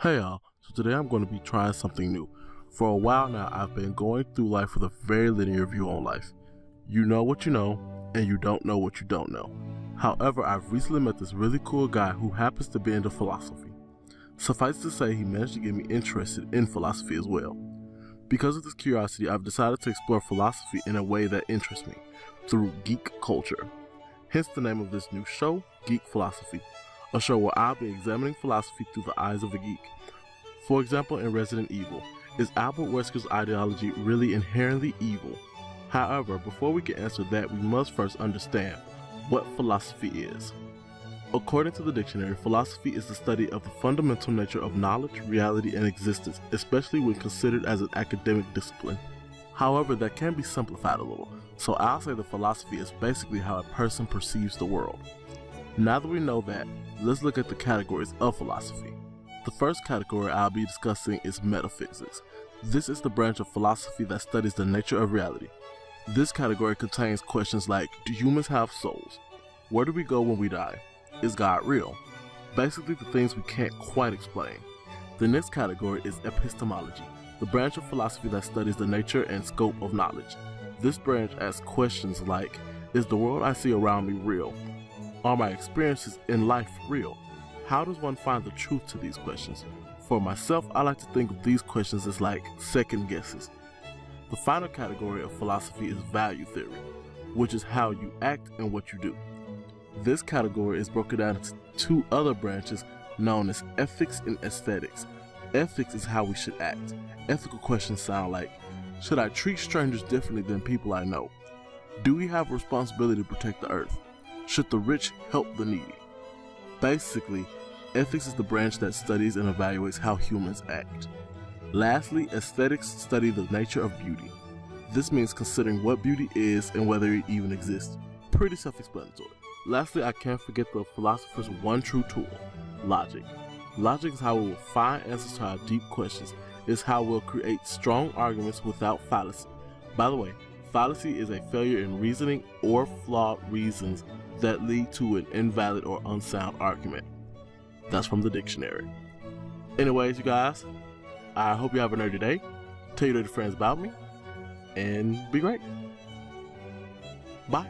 Hey y'all, so today I'm going to be trying something new. For a while now, I've been going through life with a very linear view on life. You know what you know, and you don't know what you don't know. However, I've recently met this really cool guy who happens to be into philosophy. Suffice to say, he managed to get me interested in philosophy as well. Because of this curiosity, I've decided to explore philosophy in a way that interests me, through geek culture. Hence the name of this new show, Geek Philosophy, a show where I'll be examining philosophy through the eyes of a geek. For example, in Resident Evil, is Albert Wesker's ideology really inherently evil? However, before we can answer that, we must first understand what philosophy is. According to the dictionary, philosophy is the study of the fundamental nature of knowledge, reality, and existence, especially when considered as an academic discipline. However, that can be simplified a little, so I'll say that philosophy is basically how a person perceives the world. Now that we know that, let's look at the categories of philosophy. The first category I'll be discussing is metaphysics. This is the branch of philosophy that studies the nature of reality. This category contains questions like, do humans have souls? Where do we go when we die? Is God real? Basically the things we can't quite explain. The next category is epistemology, the branch of philosophy that studies the nature and scope of knowledge. This branch asks questions like, is the world I see around me real? Are my experiences in life real? How does one find the truth to these questions? For myself, I like to think of these questions as like second guesses. The final category of philosophy is value theory, which is how you act and what you do. This category is broken down into two other branches known as ethics and aesthetics. Ethics is how we should act. Ethical questions sound like, should I treat strangers differently than people I know? Do we have a responsibility to protect the earth? Should the rich help the needy? Basically, ethics is the branch that studies and evaluates how humans act. Lastly, aesthetics study the nature of beauty. This means considering what beauty is and whether it even exists. Pretty self-explanatory. Lastly, I can't forget the philosopher's one true tool, logic. Logic is how we will find answers to our deep questions. It's how we'll create strong arguments without fallacy. By the way, fallacy is a failure in reasoning or flawed reasons that lead to an invalid or unsound argument. That's from the dictionary. Anyways, you guys, I hope you have a nerdy day. Tell your nerdy friends about me, and be great. Bye.